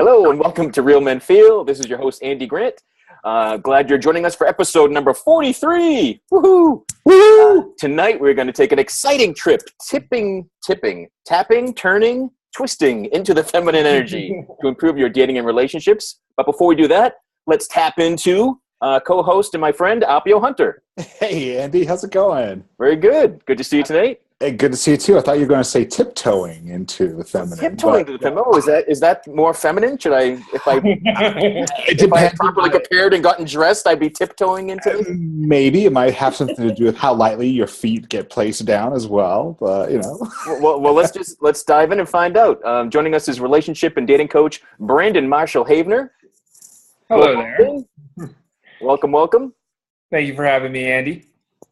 Hello and welcome to Real Men Feel. This is your host, Andy Grant. Glad you're joining us for episode number 43. Woohoo! Tonight we're going to take an exciting trip, tapping, turning, twisting into the feminine energy to improve your dating and relationships. But before we do that, let's tap into co-host and my friend, Appio Hunter. Hey, Andy, how's it going? Very good. Good to see you tonight. Hey, good to see you too. I thought you were going to say tiptoeing into the feminine. Tiptoeing to the feminine. Oh, is that more feminine? Should I, if I had properly prepared and gotten dressed, I'd be tiptoeing into it? Maybe it might have something to do with how lightly your feet get placed down as well. But Well, let's dive in and find out. Joining us is relationship and dating coach Brandon Marshall Havener. Hello there. Welcome. Thank you for having me, Andy.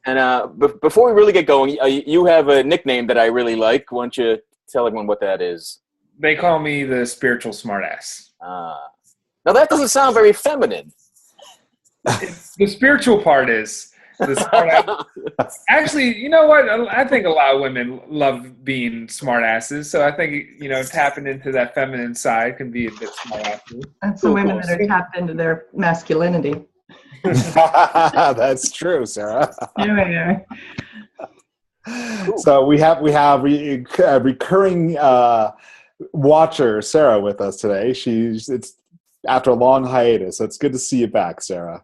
And before we really get going, you have a nickname that I really like. Why don't you tell everyone what that is? They call me the spiritual smartass. Now that doesn't sound very feminine. The spiritual part is the smartass. Actually, you know what? I think a lot of women love being smartasses. So I think, tapping into that feminine side can be a bit smartassy. And some women that are tapped into their masculinity. That's true, Sarah. Yeah. So we have recurring watcher Sarah with us today. It's after a long hiatus. So it's good to see you back, Sarah.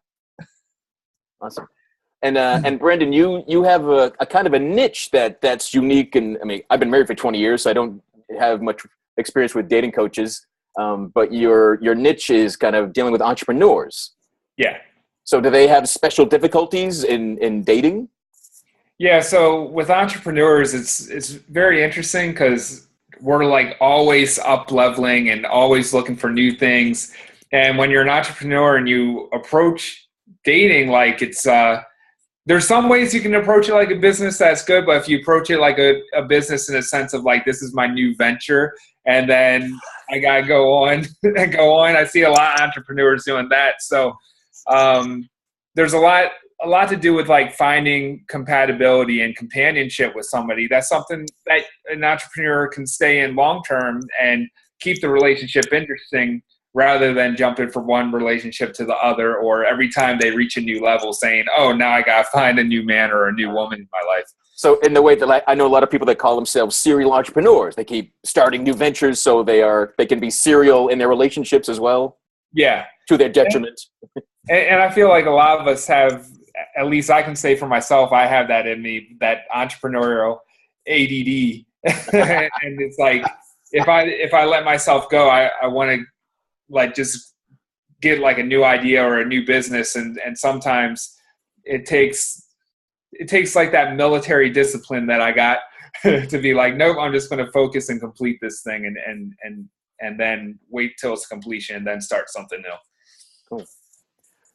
Awesome. And Brandon, you have a kind of a niche that's unique. And I mean, I've been married for 20 years, so I don't have much experience with dating coaches. But your niche is kind of dealing with entrepreneurs. Yeah. So do they have special difficulties in dating? Yeah, so with entrepreneurs, it's very interesting because we're like always up leveling and always looking for new things. And when you're an entrepreneur and you approach dating like it's there's some ways you can approach it like a business, that's good. But if you approach it like a business in a sense of like, this is my new venture, and then I gotta go on and go on. I see a lot of entrepreneurs doing that. So there's a lot to do with like finding compatibility and companionship with somebody. That's something that an entrepreneur can stay in long term and keep the relationship interesting rather than jumping from one relationship to the other, or every time they reach a new level saying, oh, now I got to find a new man or a new woman in my life. So in the way that I know a lot of people that call themselves serial entrepreneurs, they keep starting new ventures so they can be serial in their relationships as well. Yeah. To their detriment. And I feel like a lot of us have, at least I can say for myself, I have that in me, that entrepreneurial ADD. And it's like, if I let myself go, I want to like just get like a new idea or a new business. And sometimes it takes like that military discipline that I got to be like, nope, I'm just going to focus and complete this thing and then wait till it's completion and then start something new. Cool.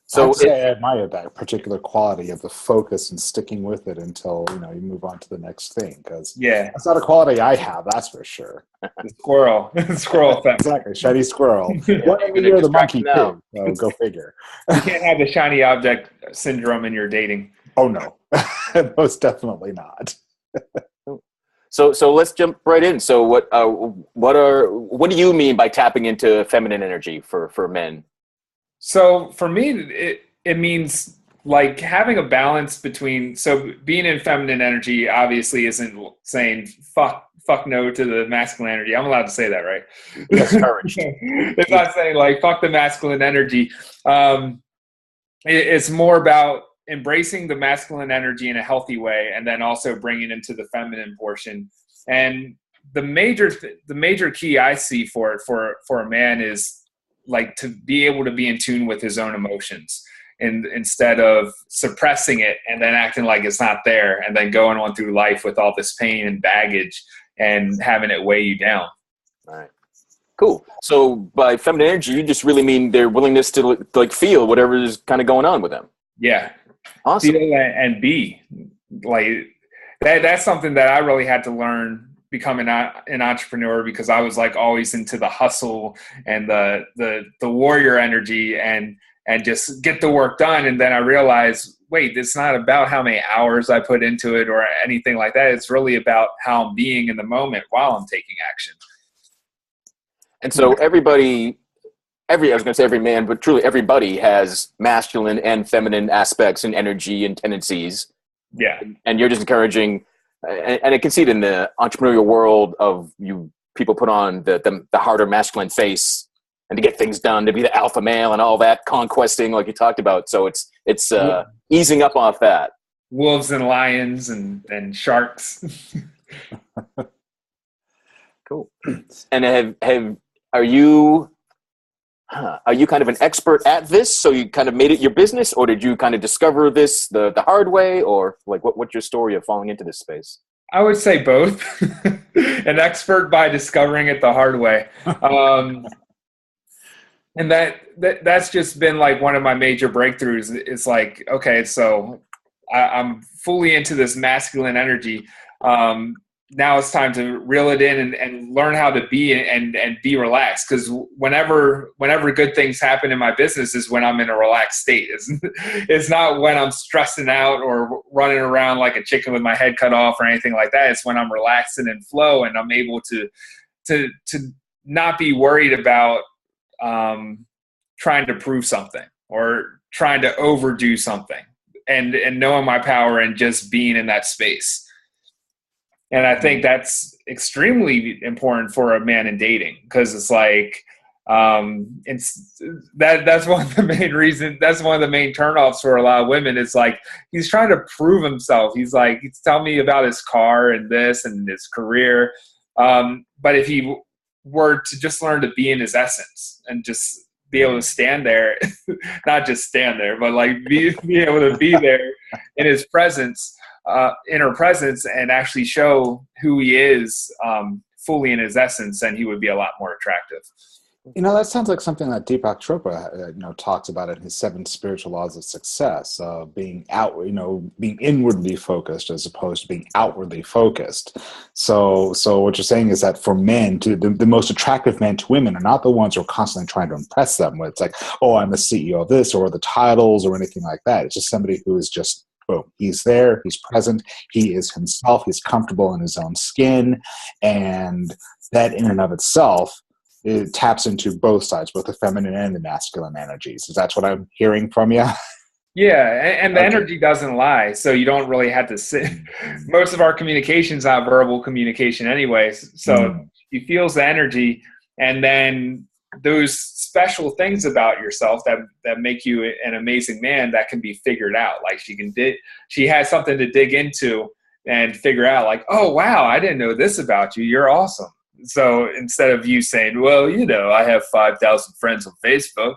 So I admire that particular quality of the focus and sticking with it until you move on to the next thing. Because that's not a quality I have, that's for sure. The squirrel effect. Exactly, shiny squirrel. You're the monkey too. So go figure. You can't have the shiny object syndrome in your dating. Oh no, most definitely not. So let's jump right in. So what do you mean by tapping into feminine energy for men? So for me, it means like having a balance between, so being in feminine energy obviously isn't saying fuck no to the masculine energy. I'm allowed to say that, right? Yes, encouraged. It's not saying like fuck the masculine energy. It's more about embracing the masculine energy in a healthy way, and then also bringing into the feminine portion. And the major key I see for it for a man is like to be able to be in tune with his own emotions, and instead of suppressing it and then acting like it's not there and then going on through life with all this pain and baggage and having it weigh you down. All right. Cool. So by feminine energy, you just really mean their willingness to like feel whatever is kind of going on with them. Yeah. Awesome. Feel and be like that's something that I really had to learn becoming an entrepreneur, because I was like always into the hustle and the warrior energy and just get the work done. And then I realized, wait, it's not about how many hours I put into it or anything like that. It's really about how I'm being in the moment while I'm taking action. And so everybody I was going to say every man, but truly everybody has masculine and feminine aspects and energy and tendencies. Yeah. And you're just encouraging, and I can see it in the entrepreneurial world of you people put on the harder masculine face and to get things done, to be the alpha male and all that conquesting like you talked about. So it's easing up off that. Wolves and lions and sharks. Cool. And are you kind of an expert at this? So you kind of made it your business, or did you kind of discover this the hard way, or like what's your story of falling into this space? I would say both. An expert by discovering it the hard way. And that's just been like one of my major breakthroughs. It's like, okay, so I'm fully into this masculine energy. Now it's time to reel it in and learn how to be and be relaxed. Because whenever good things happen in my business is when I'm in a relaxed state. It's not when I'm stressing out or running around like a chicken with my head cut off or anything like that. It's when I'm relaxed and in flow and I'm able to not be worried about trying to prove something or trying to overdo something, and knowing my power and just being in that space. And I think that's extremely important for a man in dating, because it's like that's one of the main reasons. That's one of the main turnoffs for a lot of women. It's like he's trying to prove himself. He's telling me about his car and this and his career. But if he were to just learn to be in his essence and just be able to stand there, not just stand there, but like be able to be there in his presence. Inner presence, and actually show who he is fully in his essence, and he would be a lot more attractive. That sounds like something that Deepak Chopra, talks about in his 7 spiritual laws of success, being being inwardly focused as opposed to being outwardly focused. So what you're saying is that for men, the most attractive men to women are not the ones who are constantly trying to impress them. Where it's like, oh, I'm the CEO of this, or the titles, or anything like that. It's just somebody who is just, boom, he's there, he's present, he is himself, he's comfortable in his own skin, and that in and of itself, it taps into both sides, both the feminine and the masculine energies. Is that what I'm hearing from you? Yeah, and the energy doesn't lie, so you don't really have to sit. Most of our communication is not verbal communication anyways, so he feels the energy, and then those special things about yourself that make you an amazing man that can be figured out. Like she has something to dig into and figure out, like, oh wow, I didn't know this about you. You're awesome. So instead of you saying, well, I have 5,000 friends on Facebook,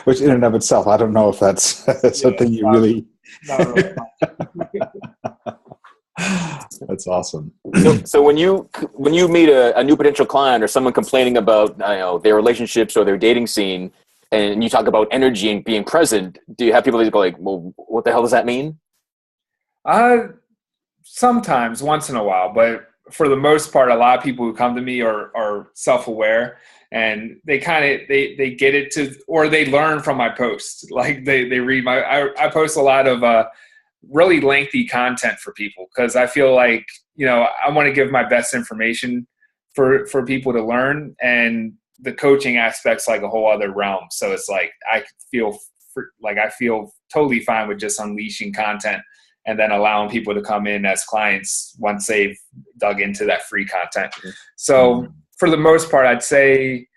which in and of itself, I don't know if that's something you really. Not really. That's awesome. So when you meet a new potential client or someone complaining about their relationships or their dating scene, and you talk about energy and being present, do you have people that go like, well, what the hell does that mean? Sometimes, once in a while, but for the most part, a lot of people who come to me are self-aware, and they they get it or they learn from my posts. Like they read I post a lot of really lengthy content for people, because I feel like, I want to give my best information for people to learn, and the coaching aspect's like a whole other realm. So it's like, I feel totally fine with just unleashing content and then allowing people to come in as clients once they've dug into that free content. So for the most part, I'd say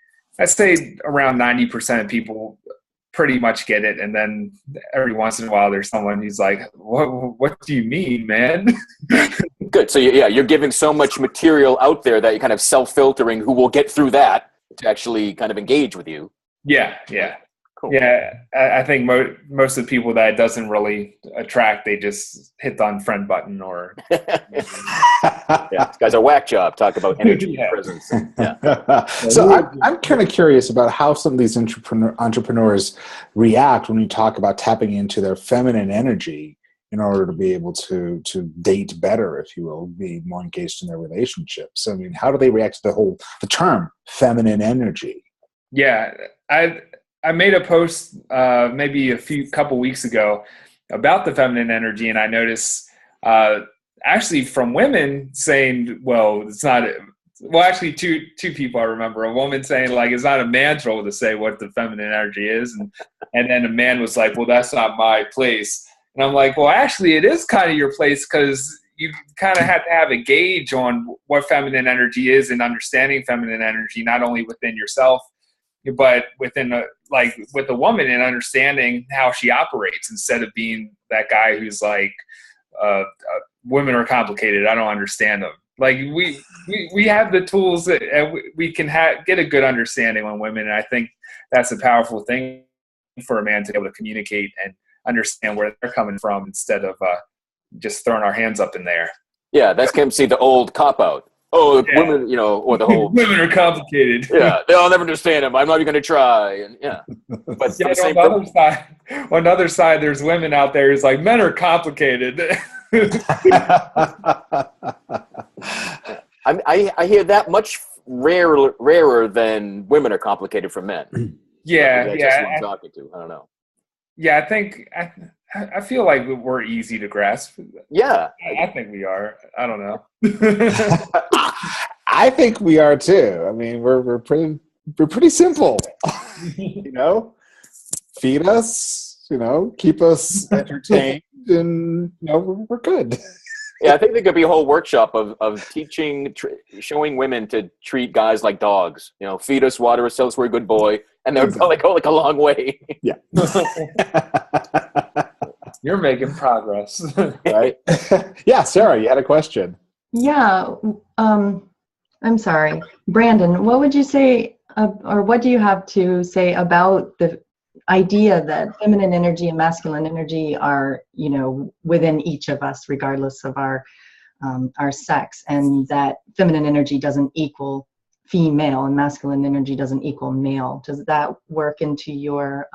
around 90% of people pretty much get it. And then every once in a while, there's someone who's like, what do you mean, man? Good. So you're giving so much material out there that you're kind of self-filtering who will get through that to actually kind of engage with you. Yeah. Cool. Yeah, I think most of the people that it doesn't really attract, they just hit the unfriend button or. These guys are whack job. Talk about energy and presence. Yeah. So I'm kind of curious about how some of these entrepreneurs react when you talk about tapping into their feminine energy in order to be able to date better, if you will, be more engaged in their relationships. I mean, how do they react to the term feminine energy? Yeah, I made a post maybe couple weeks ago about the feminine energy, and I noticed actually from women saying, well, it's well, actually, two people I remember. A woman saying like, "It's not a man's role to say what the feminine energy is," and then a man was like, "Well, that's not my place." And I'm like, "Well, actually, it is kind of your place because you kind of have to have a gauge on what feminine energy is and understanding feminine energy, not only within yourself, but within with a woman and understanding how she operates instead of being that guy who's like, women are complicated. I don't understand them." Like we have the tools that we can get a good understanding on women. And I think that's a powerful thing for a man to be able to communicate and understand where they're coming from instead of just throwing our hands up in the air. Yeah, that's can see the old cop out. Oh, yeah. Women, or the whole women are complicated. Yeah, they'll never understand them. I'm not even going to try. And yeah, but yeah, on the other side, there's women out there who's like, men are complicated. I hear that much rarer than women are complicated from men. Yeah, yeah. I'm talking to. I don't know. Yeah, I feel like we're easy to grasp. Yeah, I think we are. I don't know. I think we are too. I mean, we're pretty simple. Feed us. Keep us entertained, and we're good. Yeah, I think there could be a whole workshop of teaching, showing women to treat guys like dogs. Feed us, water us, tell us we're a good boy, and they'll probably go like a long way. Yeah. You're making progress. Right? Yeah, Sarah, you had a question. Yeah. I'm sorry. Brandon, what would you say, or what do you have to say about the idea that feminine energy and masculine energy are, within each of us, regardless of our sex, and that feminine energy doesn't equal female and masculine energy doesn't equal male? Does that work into your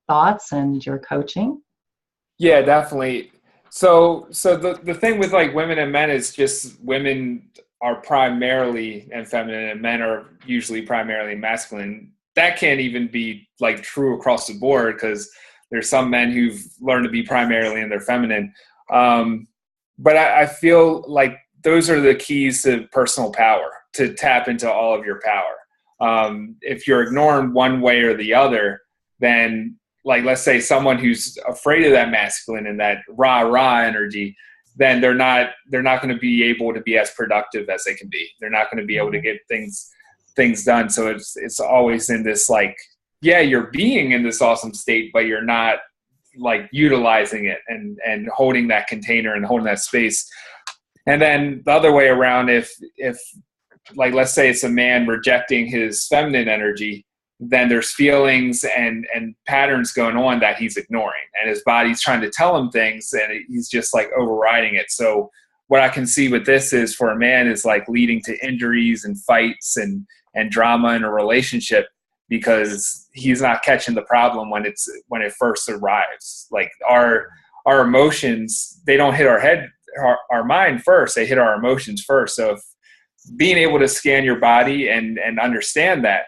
thoughts and your coaching? Yeah, definitely. So the thing with like women and men is just women are primarily and feminine and men are usually primarily masculine. That can't even be like true across the board because there's some men who've learned to be primarily and they're feminine. But I feel like those are the keys to personal power, to tap into all of your power. If you're ignoring one way or the other, then like, let's say someone who's afraid of that masculine and that rah energy, then they're not going to be able to be as productive as they can be. They're not going to be able to get things done. So it's always in this like, yeah, you're being in this awesome state, but you're not like utilizing it and holding that container and holding that space. And then the other way around, if like, let's say it's a man rejecting his feminine energy, then there's feelings and patterns going on that he's ignoring, and his body's trying to tell him things and he's just like overriding it. So what I can see with this is, for a man, is like leading to injuries and fights and drama in a relationship because he's not catching the problem when it first arrives. Like our emotions, they don't hit our mind first, they hit our emotions first. So if being able to scan your body and understand that,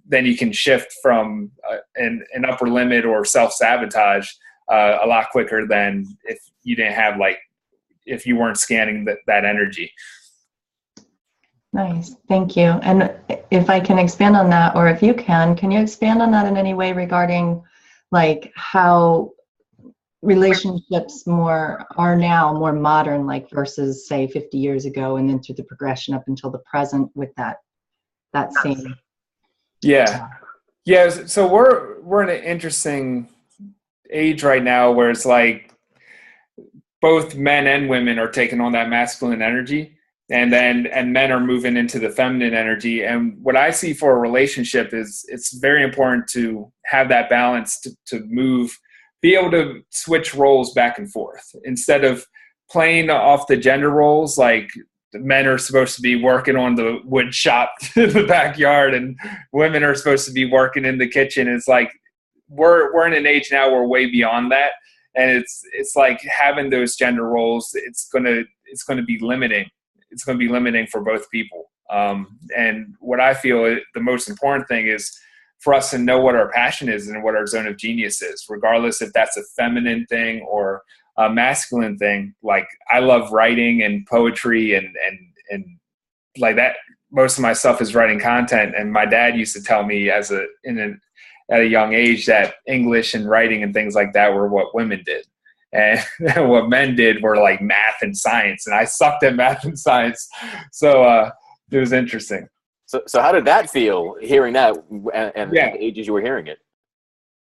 then you can shift from an upper limit or self-sabotage a lot quicker than if you didn't have if you weren't scanning that energy. Nice. Thank you. And if I can expand on that, or if you can you expand on that in any way regarding like how relationships are now more modern, like versus say 50 years ago, and then through the progression up until the present with that same. Yeah. So we're in an interesting age right now where it's like both men and women are taking on that masculine energy, and men are moving into the feminine energy. And what I see for a relationship is it's very important to have that balance to move, be able to switch roles back and forth instead of playing off the gender roles. Like, the men are supposed to be working on the wood shop in the backyard and women are supposed to be working in the kitchen. It's like we're in an age now where we're way beyond that. And it's like having those gender roles, it's gonna be limiting. It's gonna be limiting for both people. And what I feel the most important thing is for us to know what our passion is and what our zone of genius is, regardless if that's a feminine thing or a masculine thing. Like, I love writing and poetry and like that. Most of my stuff is writing content, and my dad used to tell me at a young age that English and writing and things like that were what women did, and what men did were like math and science. And I sucked at math and science, so it was interesting. So how did that feel, hearing that, and Yeah. the ages you were hearing it?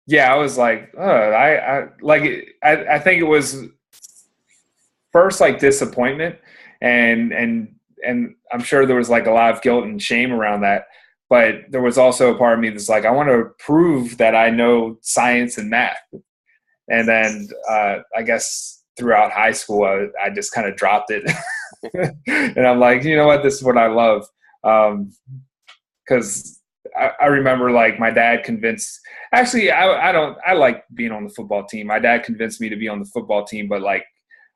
Yeah, I was like, I think it was first like disappointment, and I'm sure there was like a lot of guilt and shame around that. But there was also a part of me that's like, I want to prove that I know science and math. And then I guess throughout high school, I just kind of dropped it. And I'm like, you know what, this is what I love. Because I remember like my dad convinced, actually, I like being on the football team. My dad convinced me to be on the football team, but like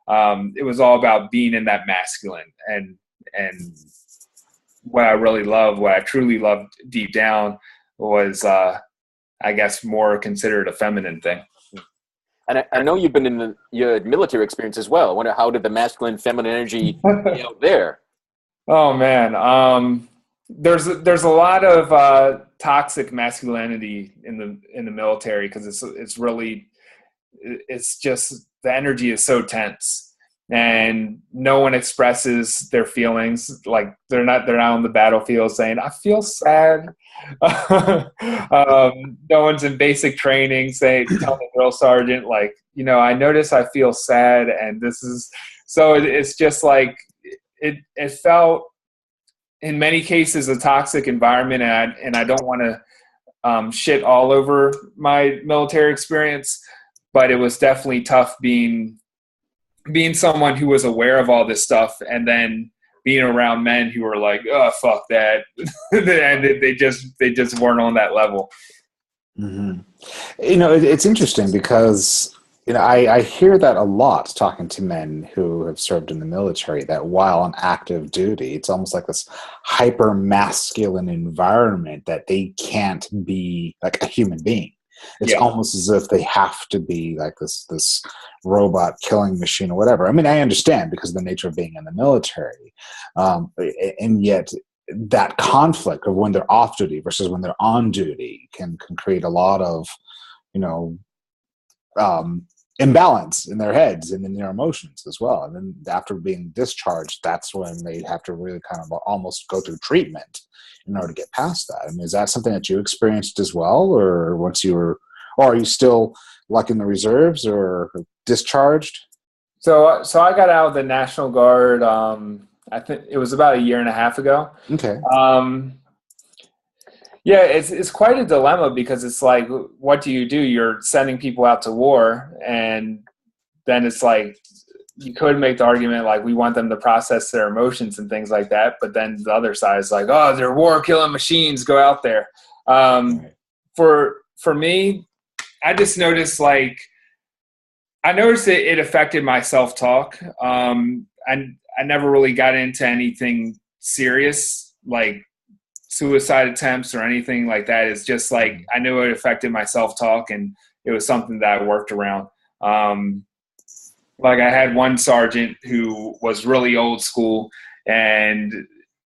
it was all about being in that masculine, and what I really loved, what I truly loved deep down was, I guess, more considered a feminine thing. And I know you've been in your military experience as well. I wonder, how did the masculine, feminine energy play out there? Oh man, there's a lot of toxic masculinity in the military, because it's just the energy is so tense, and no one expresses their feelings. Like they're not on the battlefield saying, I feel sad. No one's in basic training saying, tell the drill sergeant, like, I notice I feel sad, and this is, so it's just like, it felt in many cases a toxic environment, and I don't want to shit all over my military experience, but it was definitely tough being someone who was aware of all this stuff, and then being around men who were like, oh, fuck that. And they just weren't on that level. Mm-hmm. It's interesting because, I hear that a lot talking to men who have served in the military, that while on active duty, it's almost like this hyper masculine environment that they can't be like a human being. It's almost as if they have to be like this robot killing machine or whatever. I mean, I understand because of the nature of being in the military. And yet that conflict of when they're off duty versus when they're on duty can create a lot of, imbalance in their heads and in their emotions as well. And then after being discharged, that's when they have to really kind of almost go through treatment in order to get past that. I mean, is that something that you experienced as well, or or are you still like in the reserves or discharged? So I got out of the National Guard, I think it was about 1.5 years ago. Okay. Yeah, it's quite a dilemma, because it's like, what do? You're sending people out to war, and then it's like, you could make the argument like we want them to process their emotions and things like that, but then the other side is like, oh, they're war killing machines, go out there. Right. For me, I just noticed it affected my self-talk. And I never really got into anything serious like suicide attempts or anything like that. It's just like, I knew it affected my self-talk, and it was something that I worked around. Like I had one sergeant who was really old school, and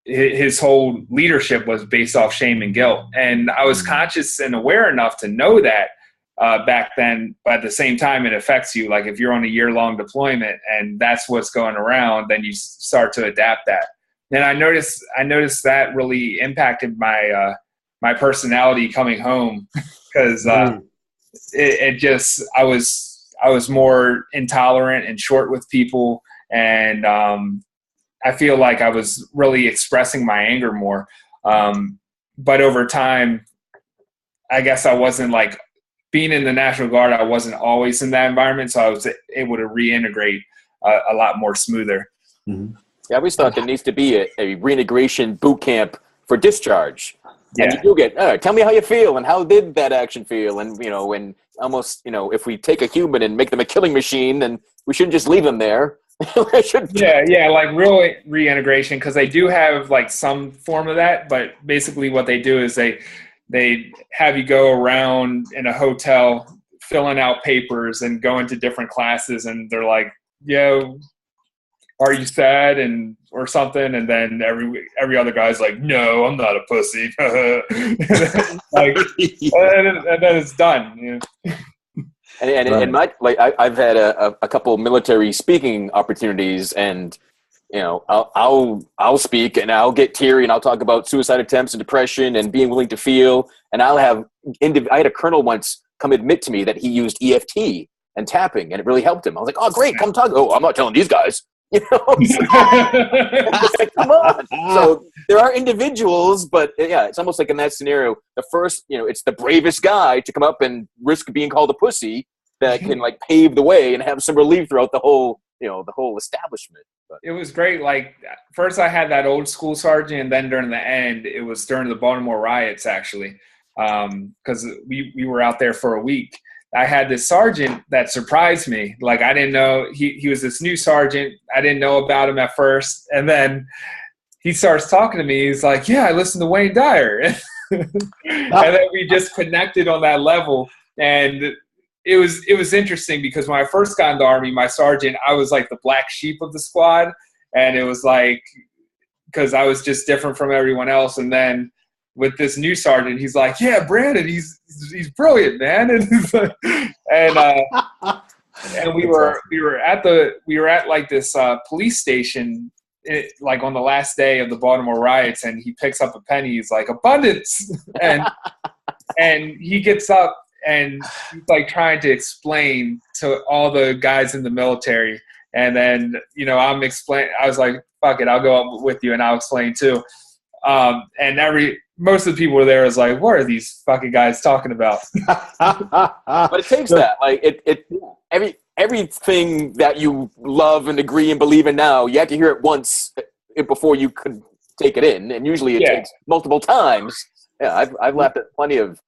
his whole leadership was based off shame and guilt. And I was conscious and aware enough to know that back then, but at the same time, it affects you. Like if you're on a year-long deployment and that's what's going around, then you start to adapt that. And I noticed that really impacted my my personality coming home, because I was more intolerant and short with people, and I feel like I was really expressing my anger more. But over time, I guess I wasn't like, being in the National Guard, I wasn't always in that environment, so I was able to reintegrate a lot more smoother. Mm-hmm. Yeah, I always thought there needs to be a reintegration boot camp for discharge. Yeah. And you do get, tell me how you feel and how did that action feel? And, when almost, if we take a human and make them a killing machine, then we shouldn't just leave them there. Yeah, like real reintegration, because they do have like some form of that, but basically what they do is they have you go around in a hotel filling out papers and going to different classes, and they're like, yo, are you sad or something? And then every other guy's like, no, I'm not a pussy. Like, and then it's done. You know? And I've had a couple military speaking opportunities, and I'll speak and I'll get teary and I'll talk about suicide attempts and depression and being willing to feel. And I had a colonel once come admit to me that he used EFT and tapping, and it really helped him. I was like, oh, great, come talk. Oh, I'm not telling these guys. It's like, come on. So there are individuals, but yeah, it's almost like in that scenario, the first, it's the bravest guy to come up and risk being called a pussy that can like pave the way and have some relief throughout the whole establishment. But it was great. Like first I had that old school sergeant, and then during the end, it was during the Baltimore riots actually. Cause we were out there for a week. I had this sergeant that surprised me. Like I didn't know he was this new sergeant. I didn't know about him at first. And then he starts talking to me. He's like, yeah, I listened to Wayne Dyer. And then we just connected on that level. And it was interesting because when I first got in the Army, my sergeant, I was like the black sheep of the squad. And it was like, because I was just different from everyone else. And then with this new sergeant, he's like, yeah, Brandon, he's brilliant, man. And we were at like this police station, like on the last day of the Baltimore riots, and he picks up a penny. He's like, abundance. And he gets up and he's like trying to explain to all the guys in the military. And then, I'm explaining, I was like, fuck it, I'll go up with you and I'll explain too. And most of the people were there was like, what are these fucking guys talking about? But it takes that. Like everything that you love and agree and believe in now, you have to hear it once before you could take it in. And usually it takes multiple times. Yeah, I've laughed at plenty of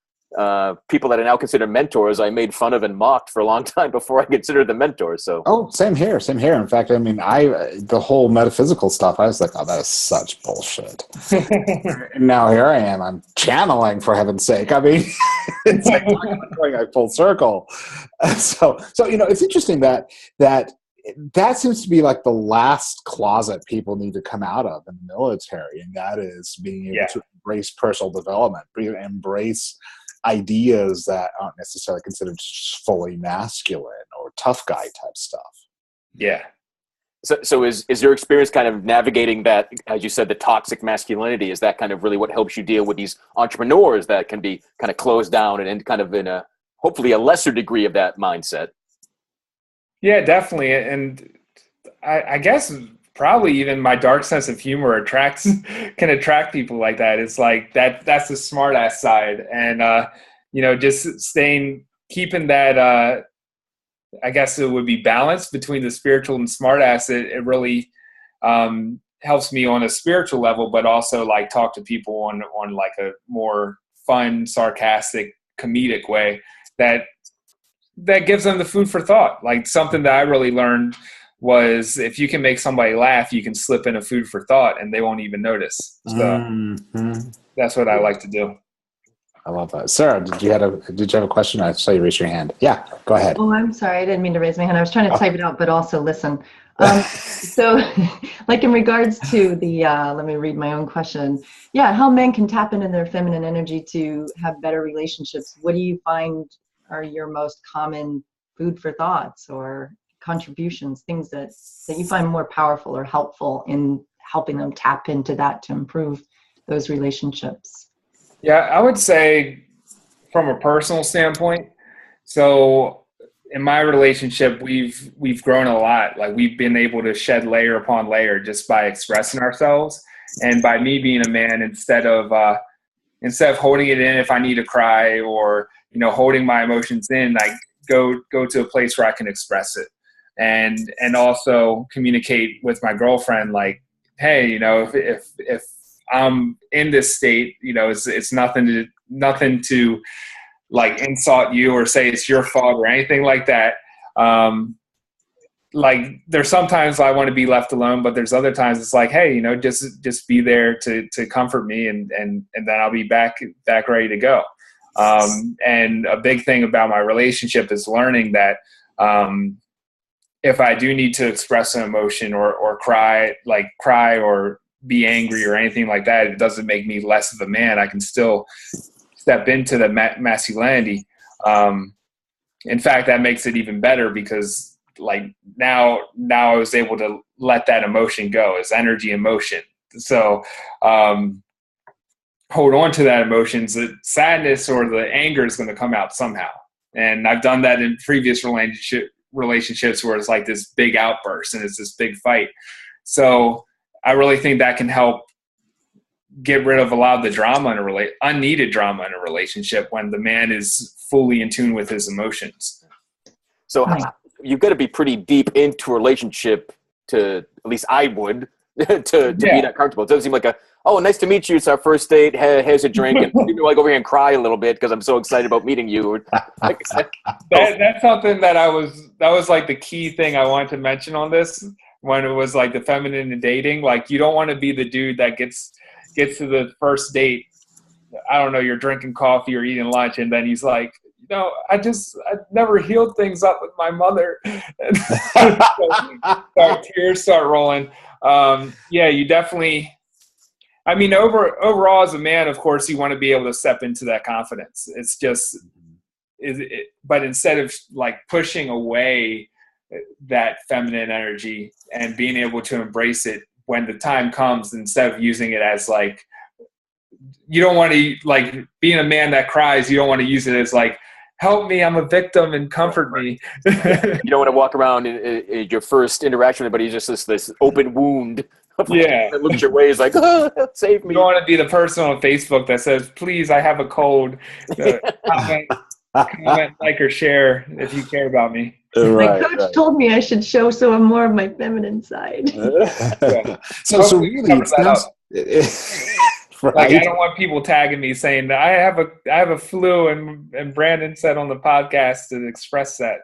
people that I now consider mentors I made fun of and mocked for a long time before I considered them mentors. So same here. In fact, I mean, the whole metaphysical stuff, I was like, oh, that is such bullshit. And now here I am, I'm channeling, for heaven's sake. I mean, it's like going like full circle. So it's interesting that seems to be like the last closet people need to come out of in the military, and that is being able to embrace personal development, embrace ideas that aren't necessarily considered fully masculine or tough guy type stuff. Yeah. So is your experience kind of navigating that, as you said, the toxic masculinity, is that kind of really what helps you deal with these entrepreneurs that can be kind of closed down and kind of in hopefully a lesser degree of that mindset? Yeah, definitely. And I guess probably even my dark sense of humor can attract people like that. It's like that's the smart ass side. And, just keeping that, I guess it would be balanced between the spiritual and smart ass. It really, helps me on a spiritual level, but also like talk to people on like a more fun, sarcastic, comedic way that gives them the food for thought. Like something that I really learned was if you can make somebody laugh, you can slip in a food for thought and they won't even notice. So that's what I like to do. I love that. Sarah, did you have a question? I saw you raise your hand. Yeah, go ahead. Oh, I'm sorry. I didn't mean to raise my hand. I was trying to type it out, but also listen. So like in regards to the, let me read my own question. Yeah. How men can tap into their feminine energy to have better relationships. What do you find are your most common food for thoughts or contributions, things that you find more powerful or helpful in helping them tap into that to improve those relationships? Yeah, I would say from a personal standpoint, so in my relationship, we've grown a lot. Like we've been able to shed layer upon layer just by expressing ourselves. And by me being a man, instead of holding it in if I need to cry or, holding my emotions in, I go to a place where I can express it and also communicate with my girlfriend. Like, hey, if I'm in this state, it's nothing to like insult you or say it's your fault or anything like that. Like there's sometimes I want to be left alone, but there's other times it's like, hey, just be there to comfort me and then I'll be back ready to go. And a big thing about my relationship is learning that, if I do need to express an emotion or cry or be angry or anything like that, it doesn't make me less of a man. I can still step into the masculinity. In fact, that makes it even better because like now I was able to let that emotion go. It's energy and motion. So hold on to that emotions. The sadness or the anger is going to come out somehow. And I've done that in previous relationships where it's like this big outburst and it's this big fight. So I really think that can help get rid of a lot of the drama in unneeded drama in a relationship when the man is fully in tune with his emotions. So you've got to be pretty deep into a relationship to, at least I would, to be that comfortable. It doesn't seem like nice to meet you. It's our first date. Here's a drink. And you like over here and cry a little bit because I'm so excited about meeting you. That's something that was like the key thing I wanted to mention on this when it was like the feminine in dating. Like you don't want to be the dude that gets to the first date. I don't know, you're drinking coffee or eating lunch. And then he's like, I never healed things up with my mother. Tears start rolling. You definitely, I mean, overall as a man, of course, you want to be able to step into that confidence. It's just, but instead of like pushing away that feminine energy and being able to embrace it when the time comes, instead of using it as like, you don't want to like being a man that cries. You don't want to use it as like, help me, I'm a victim and comfort me. You don't want to walk around in your first interaction with anybody, just this open wound. That looks your way is like, save me. You don't want to be the person on Facebook that says, please, I have a cold. Comment, like, or share if you care about me. My coach told me I should show some more of my feminine side. So really, it sounds... Right. Like I don't want people tagging me saying I have a flu and Brandon said on the podcast to express that.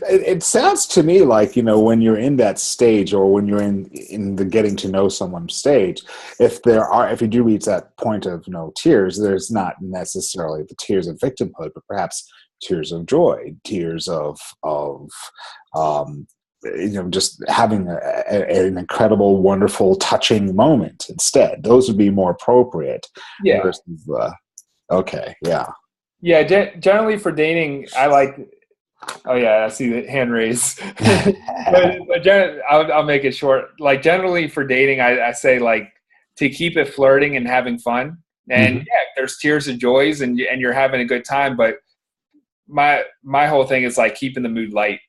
It sounds to me like, when you're in that stage or when you're in the getting to know someone stage, if you do reach that point of tears, there's not necessarily the tears of victimhood, but perhaps tears of joy, tears of just having an incredible, wonderful, touching moment instead. Those would be more appropriate. Yeah. Versus, okay. Yeah. Yeah. Generally for dating, I like. Oh yeah, I see the hand raised. but I'll make it short. Like generally for dating, I say like to keep it flirting and having fun. And there's tears and joys, and you're having a good time. But my whole thing is like keeping the mood light.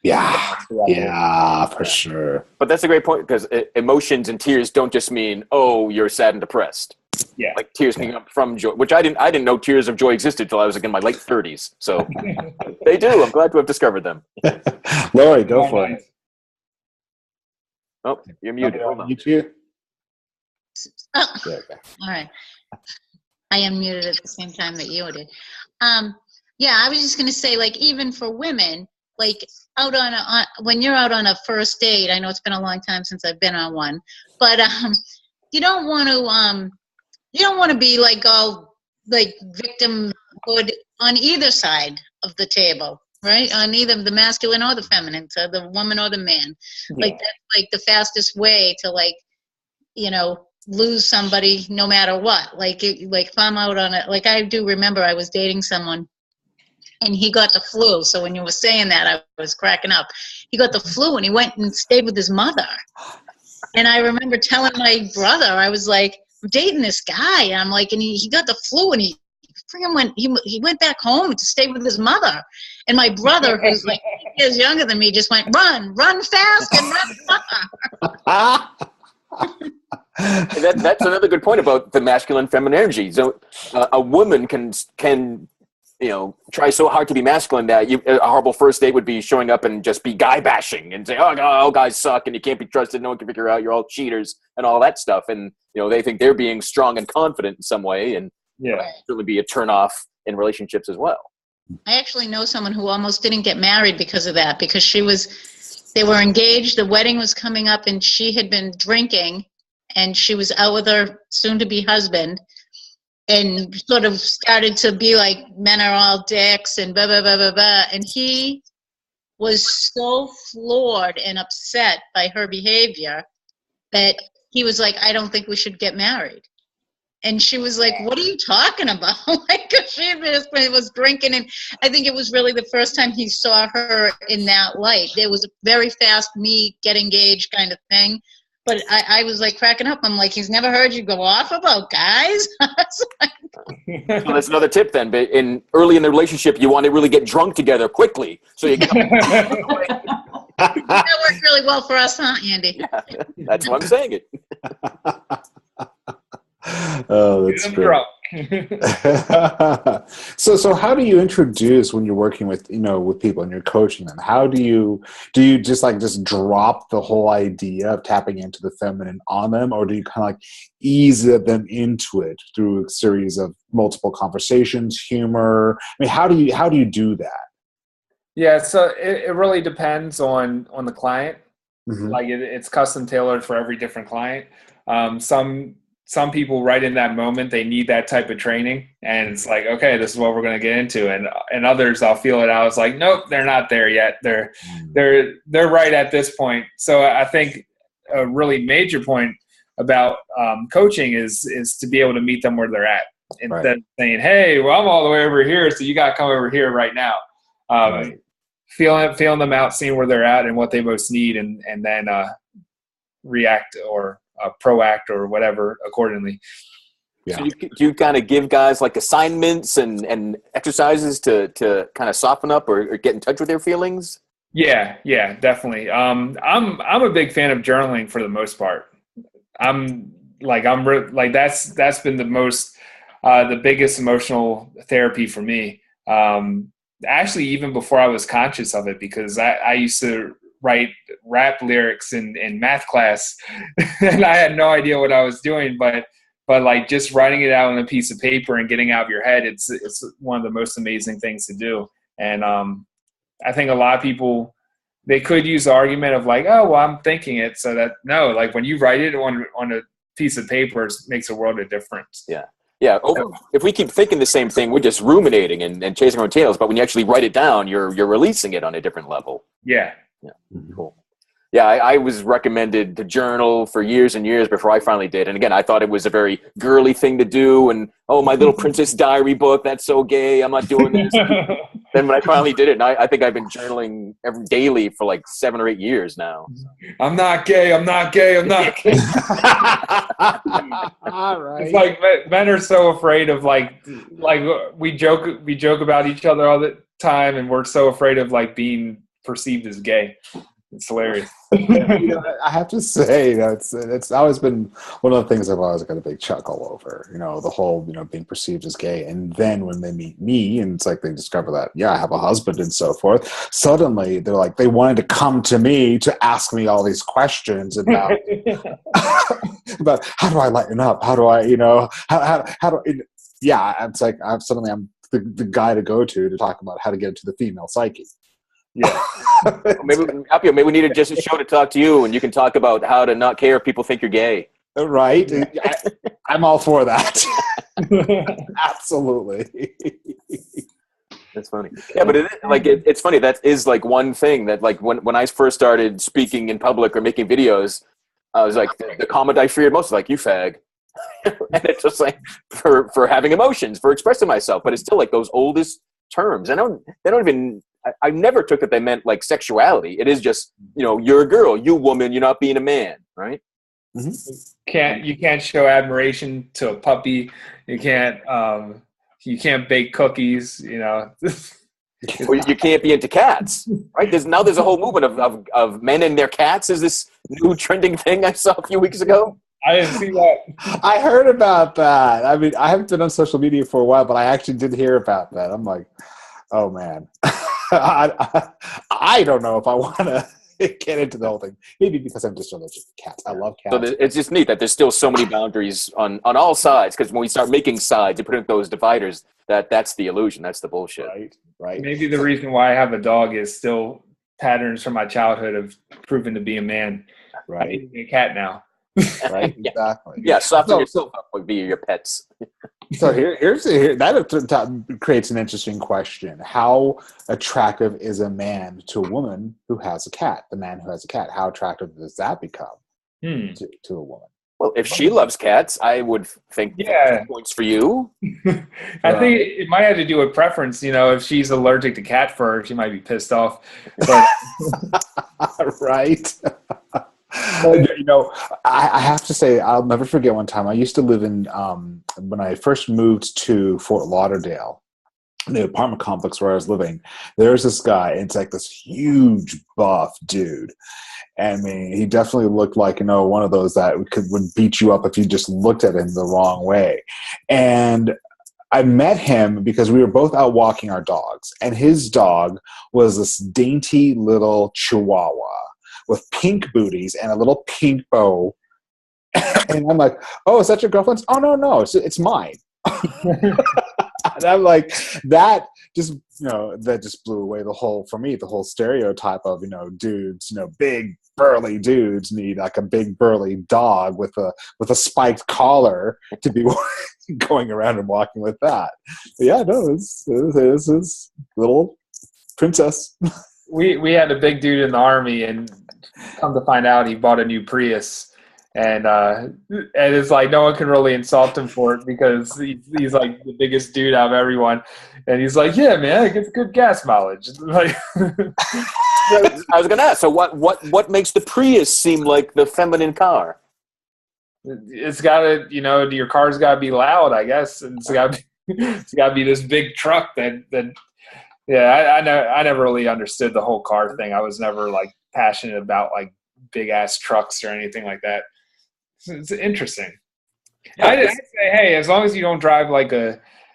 Yeah, for sure. But that's a great point because emotions and tears don't just mean, you're sad and depressed. Yeah. Like tears can come from joy, which I didn't know tears of joy existed until I was in my late 30s. So they do. I'm glad to have discovered them. Lori, go for it. Oh, you're muted. Hold on. You too? Oh, all right. I am muted at the same time that you did. I was just going to say, like, even for women, like out on when you're out on a first date, I know it's been a long time since I've been on one, but you don't want to be like all like victimhood on either side of the table, right? On either the masculine or the feminine, so the woman or the man. Like that's like the fastest way to like, lose somebody no matter what. Like if I'm out on it, like I do remember I was dating someone and he got the flu. So when you were saying that, I was cracking up. He got the flu and he went and stayed with his mother. And I remember telling my brother, I was like, I'm dating this guy. And I'm like, and he got the flu and he went back home to stay with his mother. And my brother, who's like 8 years younger than me, just went, run fast and run far. That's another good point about the masculine feminine energy. So a woman can try so hard to be masculine that a horrible first date would be showing up and just be guy bashing and say, all guys suck and you can't be trusted. No one can figure out you're all cheaters and all that stuff. And, they think they're being strong and confident in some way. And certainly be a turnoff in relationships as well. I actually know someone who almost didn't get married because of that, because they were engaged. The wedding was coming up and she had been drinking and she was out with her soon to be husband. And sort of started to be like, men are all dicks and blah, blah, blah, blah, blah. And he was so floored and upset by her behavior that he was like, I don't think we should get married. And she was like, what are you talking about? Like, she was drinking. And I think it was really the first time he saw her in that light. There was a very fast me get engaged kind of thing. But I was like cracking up. I'm like, he's never heard you go off about guys? So that's another tip then. But early in the relationship, you want to really get drunk together quickly. So you get That worked really well for us, huh, Andy? Yeah, that's what I'm saying it. Oh, that's great. So how do you introduce when you're working with with people and you're coaching them? How do you just drop the whole idea of tapping into the feminine on them, or do you kind of like ease them into it through a series of multiple conversations, humor? I mean, how do you do that? Yeah, so it really depends on the client. Mm-hmm. Like it's custom tailored for every different client. Some people right in that moment, they need that type of training, and it's like, okay, this is what we're going to get into. And others, I'll feel it out. It's like, nope, they're not there yet. They're right at this point. So I think a really major point about coaching is to be able to meet them where they're at, instead of saying, hey, well, I'm all the way over here, so you got to come over here right now. Feeling them out, seeing where they're at and what they most need, and then react or proact or whatever accordingly. Yeah. So do you kind of give guys like assignments and exercises to kind of soften up or get in touch with their feelings? Yeah, definitely. I'm a big fan of journaling for the most part. That's been the biggest emotional therapy for me. Actually, even before I was conscious of it, because I used to write rap lyrics in math class and I had no idea what I was doing, but like just writing it out on a piece of paper and getting out of your head, it's one of the most amazing things to do. And I think a lot of people, they could use the argument of like, oh, well, I'm thinking it. So that, no, like when you write it on a piece of paper, it makes a world of difference. Yeah. Yeah. If we keep thinking the same thing, we're just ruminating and chasing our tails. But when you actually write it down, you're releasing it on a different level. Yeah. Yeah. Cool. Yeah, I was recommended to journal for years and years before I finally did. And again, I thought it was a very girly thing to do. And, oh, my little princess diary book, that's so gay. I'm not doing this. Then when I finally did it, and I think I've been journaling daily for like 7 or 8 years now. I'm not gay. I'm not gay. I'm not gay. All right. It's like men are so afraid of like we joke about each other all the time, and we're so afraid of like being perceived as gay. It's hilarious. I have to say, it's always been one of the things I've always got a big chuckle over, the whole, being perceived as gay. And then when they meet me and it's like they discover that, yeah, I have a husband and so forth, suddenly they're like, they wanted to come to me to ask me all these questions about, about how do I lighten up? How do I, how do, yeah, it's like I'm the guy to go to talk about how to get into the female psyche. Yeah. maybe we need just a show to talk to you, and you can talk about how to not care if people think you're gay. Right. I'm all for that. Absolutely. That's funny. Yeah, but it's funny. That is like one thing that like when I first started speaking in public or making videos, I was like the comment I feared most was like, you fag. And it's just like for having emotions, for expressing myself, but it's still like those oldest terms. They don't even. I never took that they meant like sexuality. It is just, you're a girl, you woman, you're not being a man, right? Mm-hmm. You can't show admiration to a puppy. You can't bake cookies. Well, you can't be into cats, right? There's a whole movement of men and their cats. Is this new trending thing I saw a few weeks ago? I didn't see that. I heard about that. I mean, I haven't been on social media for a while, but I actually did hear about that. I'm like, oh man. I don't know if I want to get into the whole thing. Maybe because I'm just allergic to cats. I love cats. So it's just neat that there's still so many boundaries on all sides, because when we start making sides and putting those dividers, that's the illusion. That's the bullshit. Right. Maybe the reason why I have a dog is still patterns from my childhood of proving to be a man. Right. I need a cat now. Right. Exactly. Yeah. Soften yourself up would be your pets. So that creates an interesting question. How attractive is a man to a woman who has a cat? The man who has a cat, how attractive does that become to a woman? Well, if she loves cats, I would think points for you. I think it might have to do with preference. If she's allergic to cat fur, she might be pissed off. But right. I have to say, I'll never forget one time. I used to live in, when I first moved to Fort Lauderdale, the apartment complex where I was living, there's this guy, and it's like this huge buff dude. I mean, he definitely looked like, one of those that would beat you up if you just looked at him the wrong way. And I met him because we were both out walking our dogs, and his dog was this dainty little Chihuahua with pink booties and a little pink bow. And I'm like, oh, is that your girlfriend's? Oh, no, it's mine. And I'm like, that just blew away the whole stereotype of, dudes, big burly dudes need like a big burly dog with a spiked collar to be going around and walking with that. But yeah, no, it's his little princess. We had a big dude in the Army, and come to find out, he bought a new Prius. And it's like no one can really insult him for it because he's like the biggest dude out of everyone. And he's like, yeah, man, it gets good gas mileage. Like, I was going to ask, so what makes the Prius seem like the feminine car? It's got to, your car's got to be loud, I guess. And it's got to be this big truck that yeah, I never really understood the whole car thing. I was never like passionate about like big ass trucks or anything like that. It's interesting. I'd say, hey, as long as you don't drive like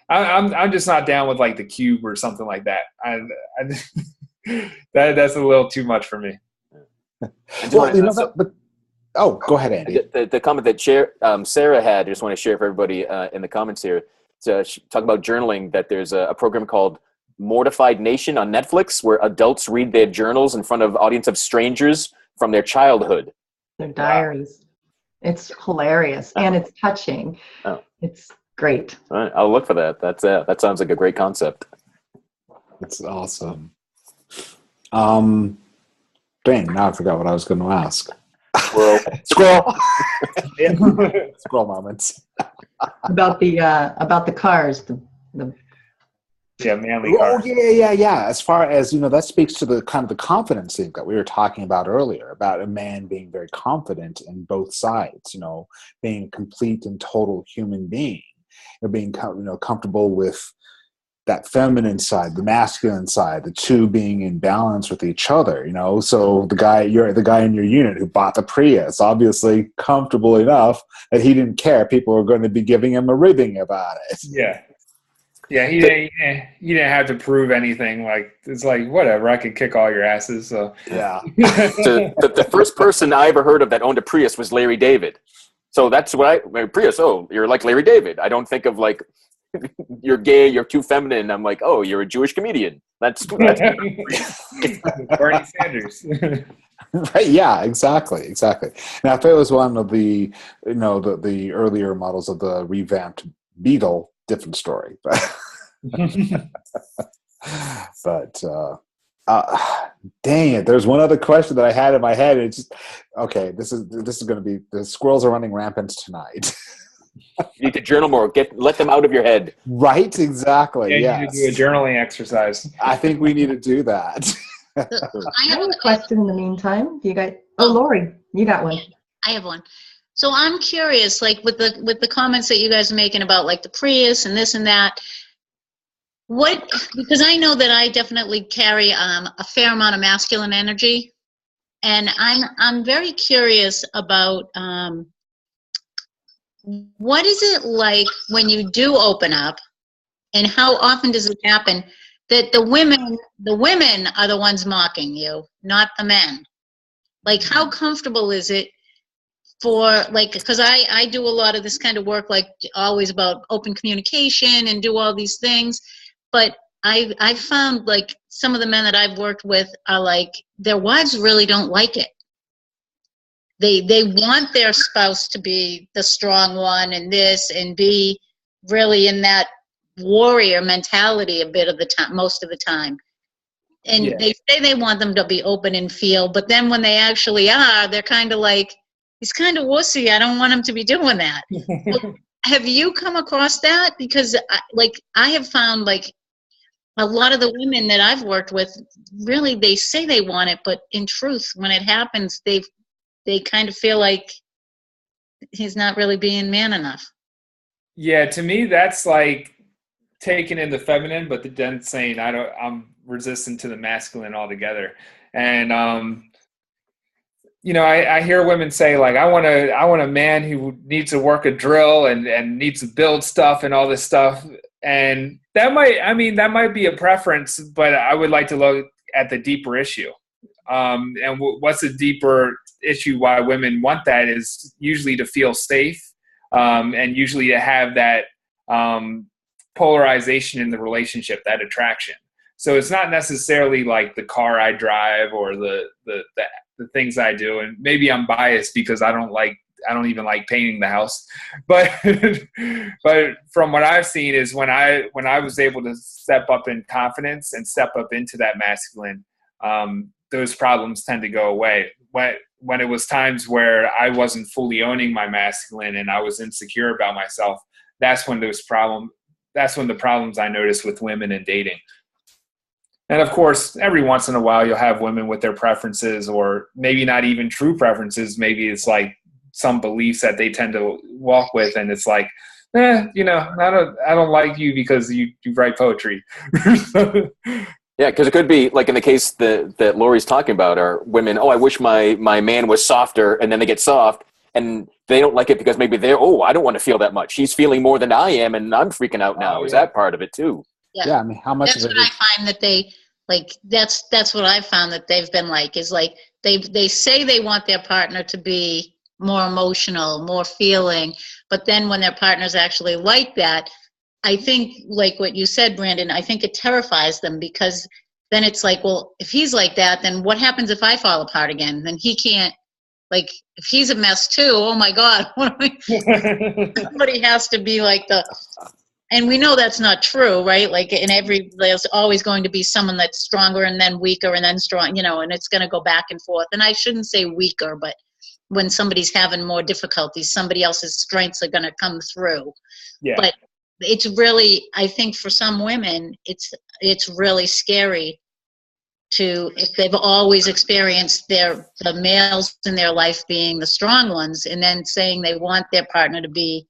I'm just not down with like the Cube or something like that. That's a little too much for me. Well, go ahead, Andy. The comment that Sarah had, I just want to share for everybody in the comments here. To talk about journaling, that there's a program called Mortified Nation on Netflix where adults read their journals in front of audience of strangers from their childhood. Their diaries. Wow. It's hilarious and it's touching. Oh. It's great. All right, I'll look for that. That sounds like a great concept. It's awesome. Dang, now I forgot what I was going to ask. Squirrel. Squirrel moments. About the cars, the manly cars. Oh, yeah. As far as, that speaks to the kind of the confidence thing that we were talking about earlier, about a man being very confident in both sides, being a complete and total human being, being, comfortable with that feminine side, the masculine side, the two being in balance with each other, So the guy in your unit who bought the Prius, obviously comfortable enough that he didn't care. People were going to be giving him a ribbing about it. Yeah. Yeah, he didn't have to prove anything. Like, it's like, whatever, I could kick all your asses. So yeah. So the first person I ever heard of that owned a Prius was Larry David. So that's what Prius. Oh, you're like Larry David. I don't think of like you're gay, you're too feminine. I'm like, oh, you're a Jewish comedian. That's Bernie Sanders. Right? Yeah, exactly. Now, if it was one of the the earlier models of the revamped Beetle, different story, but dang it, there's one other question that I had in my head. It's just okay. This is going to be, the squirrels are running rampant tonight. You need to journal more. Let them out of your head. Right? Exactly. Yeah, you need to do a journaling exercise. I think we need to do that. I have a question in the meantime. You got? Oh, Lori, you got one. I have one. So I'm curious, like with the comments that you guys are making about like the Prius and this and that, because I know that I definitely carry a fair amount of masculine energy, and I'm very curious about what is it like when you do open up, and how often does it happen that the women are the ones mocking you, not the men? Like, how comfortable is it? For like, because I do a lot of this kind of work, like always about open communication and do all these things, but I found like some of the men that I've worked with are like, their wives really don't like it. They want their spouse to be the strong one and this and be really in that warrior mentality a bit of the time, most of the time. And Yeah. they say they want them to be open and feel, but then when they actually are, they're kind of like, he's kind of wussy. I don't want him to be doing that. Well, have you come across that? Because I have found like a lot of the women that I've worked with, really, they say they want it, but in truth, when it happens, they kind of feel like he's not really being man enough. Yeah, to me, that's like taking in the feminine, but then saying I'm resistant to the masculine altogether. And I hear women say like, I want a man who needs to work a drill and needs to build stuff and all this stuff. And that might be a preference, but I would like to look at the deeper issue. And what's the deeper issue why women want that is usually to feel safe, and usually to have that polarization in the relationship, that attraction. So it's not necessarily like the car I drive or the things I do, and maybe I'm biased because I don't even like painting the house, but from what I've seen is when I was able to step up in confidence and step up into that masculine, those problems tend to go away. When it was times where I wasn't fully owning my masculine and I was insecure about myself, that's when the problems I noticed with women and dating. And of course, every once in a while, you'll have women with their preferences, or maybe not even true preferences. Maybe it's like some beliefs that they tend to walk with, and it's like, I don't like you because you write poetry. Yeah, because it could be like in the case that Lori's talking about, are women, I wish my man was softer, and then they get soft, and they don't like it because maybe I don't want to feel that much. He's feeling more than I am, and I'm freaking out now. Is that part of it too? Yeah, I mean, how much that's of it what I find that they like. That's what I found that they've been like, is like they say they want their partner to be more emotional, more feeling, but then when their partner's actually like that, I think, like what you said, Brandon, I think it terrifies them, because then it's like, well, if he's like that, then what happens if I fall apart again? Then he can't, like, if he's a mess too, oh my God, somebody has to be like and we know that's not true, right? Like there's always going to be someone that's stronger and then weaker and then strong, and it's going to go back and forth. And I shouldn't say weaker, but when somebody's having more difficulties, somebody else's strengths are going to come through. Yeah. But it's really, I think for some women, it's really scary if they've always experienced the males in their life being the strong ones, and then saying they want their partner to be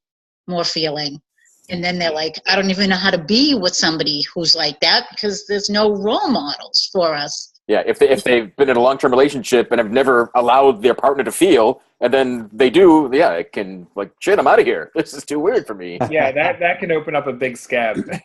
more feeling. And then they're like, I don't even know how to be with somebody who's like that, because there's no role models for us. Yeah, if they've been in a long-term relationship and have never allowed their partner to feel, and then they do, it can, like, shit, I'm out of here. This is too weird for me. Yeah, that can open up a big scab. And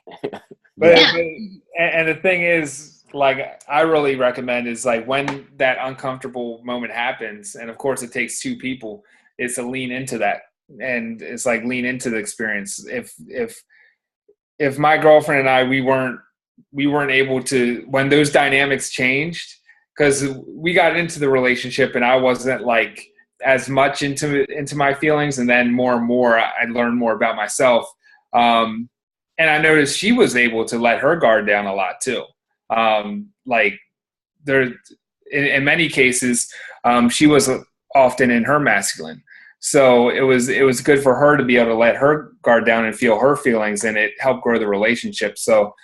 the thing is, like, I really recommend is, like, when that uncomfortable moment happens, and of course it takes two people, is to lean into that. And it's like, lean into the experience. If my girlfriend and I, we weren't able to, when those dynamics changed, because we got into the relationship and I wasn't like as much into my feelings, and then more and more I learned more about myself, and I noticed she was able to let her guard down a lot too. Like there, in many cases, she was often in her masculine. So it was good for her to be able to let her guard down and feel her feelings, and it helped grow the relationship. So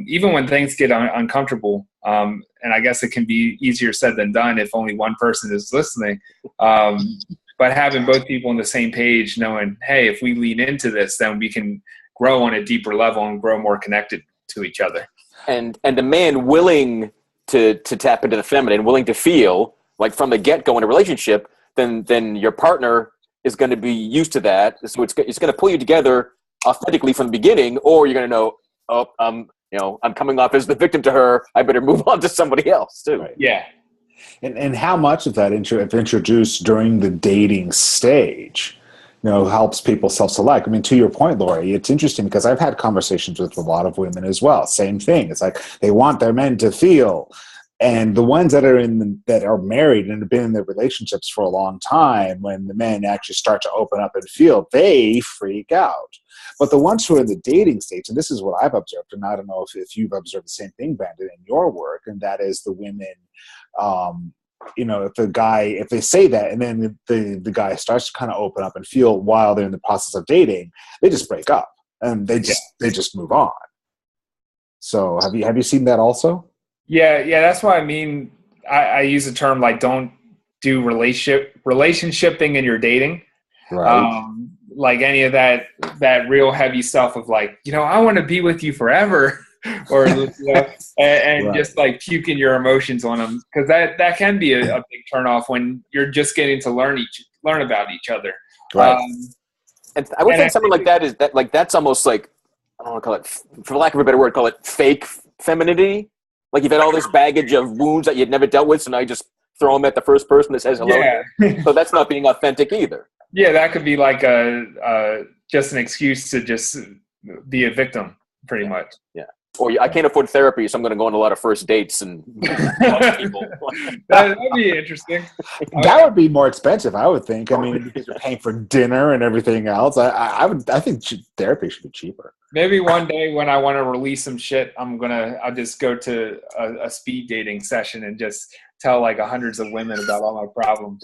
even when things get uncomfortable, and I guess it can be easier said than done if only one person is listening, but having both people on the same page, knowing, hey, if we lean into this, then we can grow on a deeper level and grow more connected to each other. And the man willing to tap into the feminine, willing to feel, like, from the get-go in a relationship, then your partner is going to be used to that. So it's going to pull you together authentically from the beginning, or you're going to know, I'm coming off as the victim to her. I better move on to somebody else too. Right. Yeah. And how much of that if introduced during the dating stage, helps people self-select. I mean, to your point, Lori, it's interesting because I've had conversations with a lot of women as well. Same thing. It's like they want their men to feel, And the ones that are that are married and have been in their relationships for a long time, when the men actually start to open up and feel, they freak out. But the ones who are in the dating stage, and this is what I've observed, and I don't know if you've observed the same thing, Brandon, in your work, and that is the women, if they say that, and then the guy starts to kind of open up and feel while they're in the process of dating, they just break up and they just move on. So have you seen that also? Yeah, that's why I use the term like don't do relationshiping in your dating. Right. Like any of that real heavy stuff of like, I want to be with you forever, or and right. Just like puking your emotions on them, because that can be a big turnoff when you're just getting to learn about each other. Right. And I would think something like that is that like that's almost like, I don't want to call it, for lack of a better word, call it fake femininity. Like you've had all this baggage of wounds that you'd never dealt with, so now you just throw them at the first person that says hello. Yeah. So that's not being authentic either. Yeah, that could be like just an excuse to just be a victim, pretty much. Yeah. Or I can't afford therapy, so I'm going to go on a lot of first dates and talk to people. That'd be interesting. That would be more expensive, I would think. I mean, because you're paying for dinner and everything else. I think therapy should be cheaper. Maybe one day when I want to release some shit, I'll just go to a speed dating session and just tell like hundreds of women about all my problems.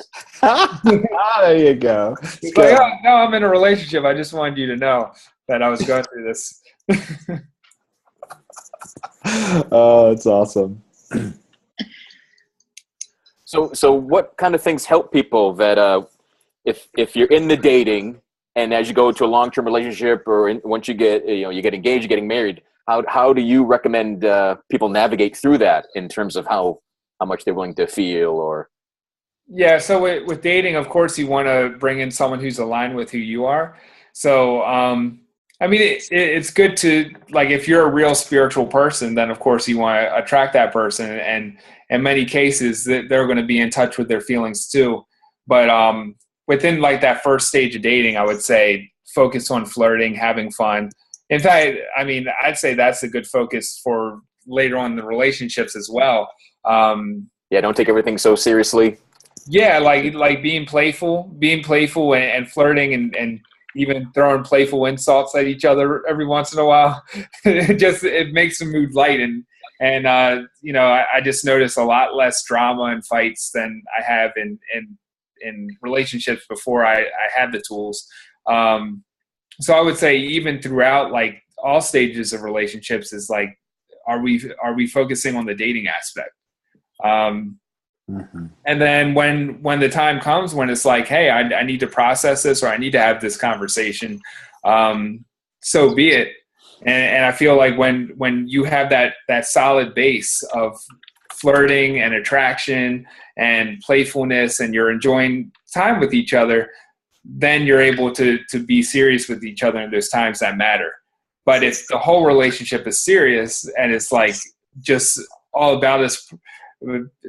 There you go. It's like, oh, no, I'm in a relationship. I just wanted you to know that I was going through this. Oh, it's awesome. So what kind of things help people that if you're in the dating and as you go to a long-term relationship or once you get you get engaged, you're getting married, how do you recommend people navigate through that in terms of how much they're willing to feel? Or so with dating, of course you want to bring in someone who's aligned with who you are. So it's good to, like, if you're a real spiritual person, then of course you want to attract that person, and in many cases they're going to be in touch with their feelings too. But within like that first stage of dating, I would say focus on flirting, having fun. In fact, I'd say that's a good focus for later on in the relationships as well. Don't take everything so seriously. Yeah, like being playful and flirting and even throwing playful insults at each other every once in a while. It makes the mood light. And I just notice a lot less drama and fights than I have in relationships before I had the tools. So I would say even throughout like all stages of relationships is like, are we focusing on the dating aspect? Mm-hmm. And then when the time comes when it's like, hey, I need to process this, or I need to have this conversation, so be it. And I feel like when you have that solid base of flirting and attraction and playfulness, and you're enjoying time with each other, then you're able to be serious with each other in those times that matter. But if the whole relationship is serious and it's like just all about us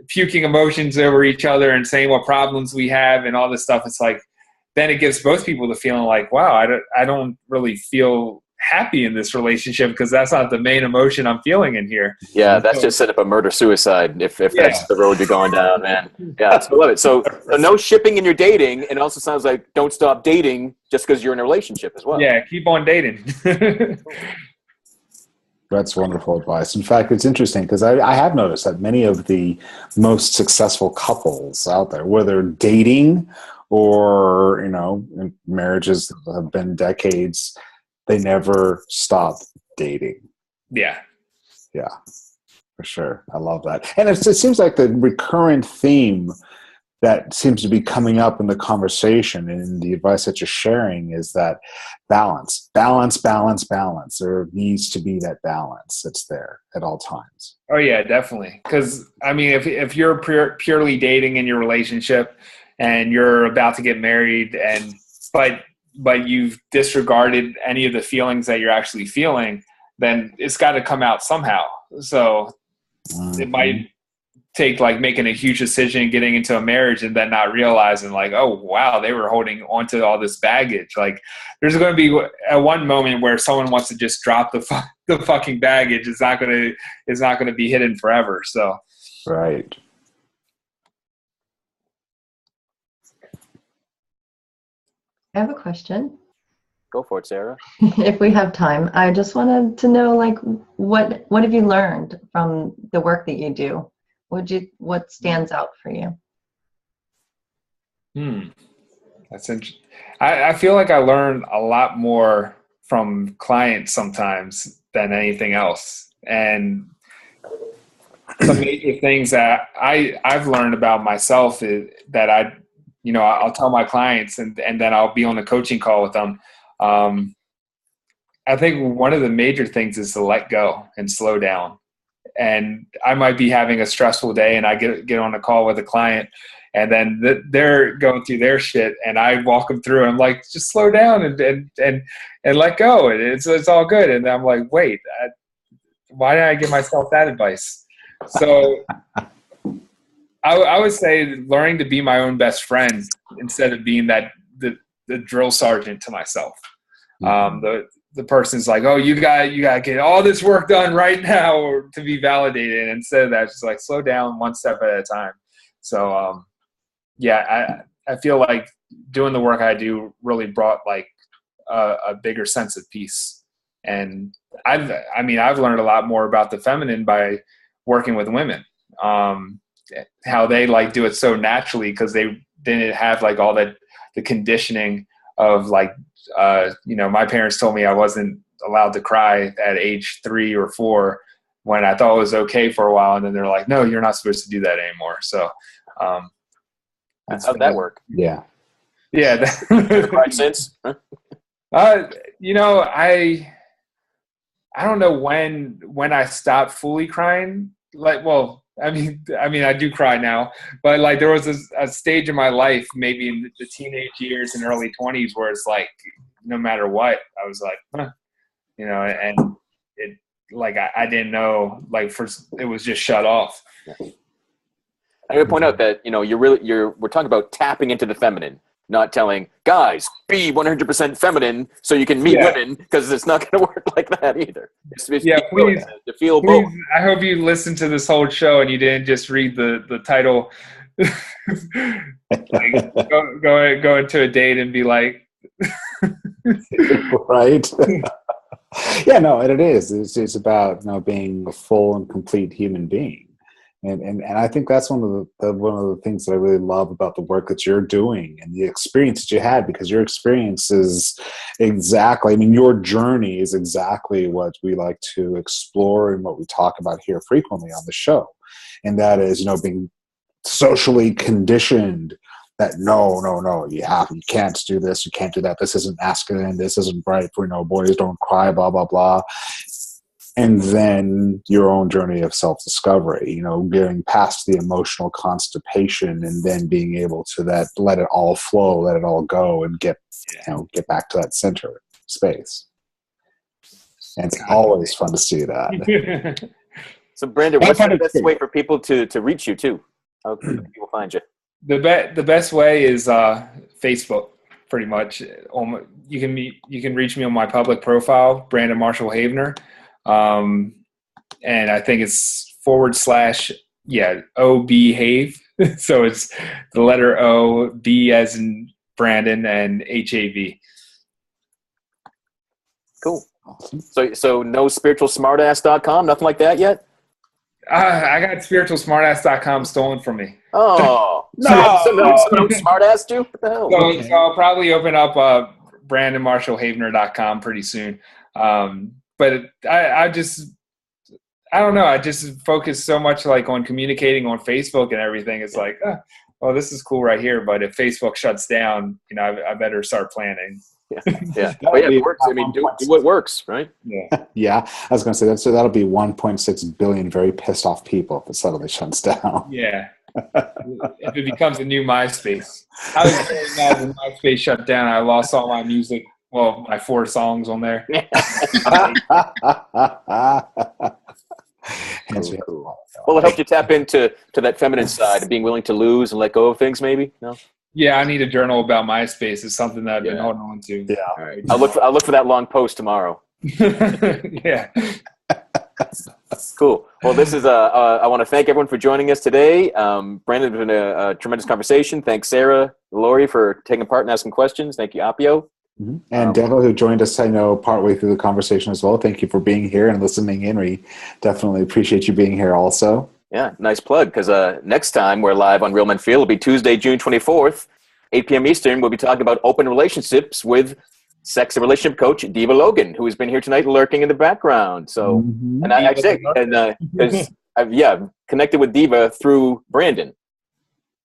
puking emotions over each other and saying what problems we have and all this stuff, it's like, then it gives both people the feeling like, wow, I don't really feel happy in this relationship because that's not the main emotion I'm feeling in here. Yeah, that's just set up a murder-suicide if that's the road you're going down, man. Yeah, I love it. So no shipping in your dating, and it also sounds like don't stop dating just because you're in a relationship as well. Yeah, keep on dating. That's wonderful advice. In fact, it's interesting because I have noticed that many of the most successful couples out there, whether dating or, in marriages that have been decades, they never stop dating. Yeah. Yeah, for sure. I love that. And it seems like the recurrent theme that seems to be coming up in the conversation and in the advice that you're sharing is that balance. There needs to be that balance that's there at all times. Oh yeah, definitely. Because if you're purely dating in your relationship and you're about to get married, but you've disregarded any of the feelings that you're actually feeling, then it's got to come out somehow. So it might take like making a huge decision and getting into a marriage and then not realizing like, oh wow, they were holding onto all this baggage. Like there's going to be at one moment where someone wants to just drop the fucking baggage. It's not going to be hidden forever. So Right. I have a question. Go for it, Sarah. If we have time, I just wanted to know, like, what have you learned from the work that you do? What stands out for you? That's interesting. I feel like I learn a lot more from clients sometimes than anything else. And some major things that I've learned about myself is that I'll tell my clients and then I'll be on the coaching call with them. I think one of the major things is to let go and slow down. And I might be having a stressful day and I get on a call with a client and then they're going through their shit and I walk them through and I'm like, just slow down and let go. And it's all good. And I'm like, wait, why did I give myself that advice? So I would say learning to be my own best friend instead of being the drill sergeant to myself. The person's like, oh, you got to get all this work done right now or to be validated. And instead of that, just like slow down one step at a time. So, I feel like doing the work I do really brought like a bigger sense of peace. And I've learned a lot more about the feminine by working with women, how they like do it so naturally because they didn't have like all the conditioning of like, my parents told me I wasn't allowed to cry at age 3 or 4 when I thought it was okay for a while. And then they're like, no, you're not supposed to do that anymore. So, how'd that work? Yeah. Yeah. Cried since? Huh? I don't know when I stopped fully crying. Like, well, I do cry now, but like there was a stage in my life, maybe in the teenage years and early 20s where it's like, no matter what, I was like, and it like, I didn't know, like it was just shut off. I would point out that, we're talking about tapping into the feminine, not telling guys, be 100% feminine so you can meet women, because it's not going to work like that either. Please. To feel both. I hope you listened to this whole show and you didn't just read the title. Like, go into a date and be like, right. Yeah, no, and it is. It's about being a full and complete human being. And I think that's one of the things that I really love about the work that you're doing and the experience that you had, because your experience is exactly, your journey is exactly what we like to explore and what we talk about here frequently on the show. And that is, being socially conditioned that no, you can't do this, you can't do that, this isn't masculine, this isn't right for, boys don't cry, blah, blah, blah. And then your own journey of self-discovery, getting past the emotional constipation and then being able to let it all flow, let it all go and get back to that center space. And it's always fun to see that. So Brandon, what's the best way for people to reach you too? How can people find you? The best way is Facebook, pretty much. You can reach me on my public profile, Brandon Marshall Havener. And I think it's /OB Have. So it's the letter O, B as in Brandon, and HAV. Cool. Awesome. So no spiritualsmartass.com, nothing like that yet? I got spiritualsmartass.com stolen from me. Oh, no. Someone smartass too? What the hell? So I'll probably open up BrandonMarshallHavener.com pretty soon. But I don't know. I just focus so much like on communicating on Facebook and everything. It's like, this is cool right here. But if Facebook shuts down, I better start planning. Yeah. But it works. Do what works, right? Yeah. Yeah. I was going to say that. So that'll be 1.6 billion very pissed off people if it suddenly shuts down. Yeah. If it becomes a new MySpace. I was very mad when MySpace shut down. I lost all my music. Well, my 4 songs on there. Cool. Well, it helped you tap into that feminine side of being willing to lose and let go of things, maybe? No? Yeah, I need a journal about MySpace. It's something that I've been holding on to. Yeah. All right. I'll look for that long post tomorrow. Yeah. Cool. Well, this is I want to thank everyone for joining us today. Brandon, it's been a tremendous conversation. Thanks, Sarah, Lori, for taking part and asking questions. Thank you, Appio. Mm-hmm. And Devo, who joined us, I know, partway through the conversation as well. Thank you for being here and listening in. We definitely appreciate you being here also. Yeah, nice plug, because next time we're live on Real Men Feel, it'll be Tuesday, June 24th, 8 p.m. Eastern. We'll be talking about open relationships with sex and relationship coach Diva Logan, who has been here tonight lurking in the background. So, Mm-hmm. and I actually, because I've connected with Diva through Brandon.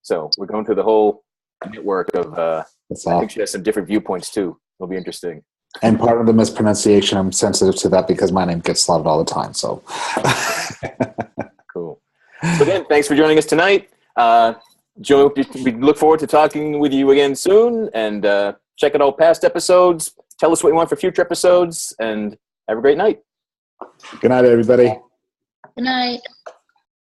So we're going through the whole network of, I think she has some different viewpoints too. It'll be interesting. And part of the mispronunciation, I'm sensitive to that because my name gets slaughtered all the time. So cool. So again, thanks for joining us tonight. Joe, we look forward to talking with you again soon, and check out all past episodes. Tell us what you want for future episodes, and have a great night. Good night, everybody. Good night.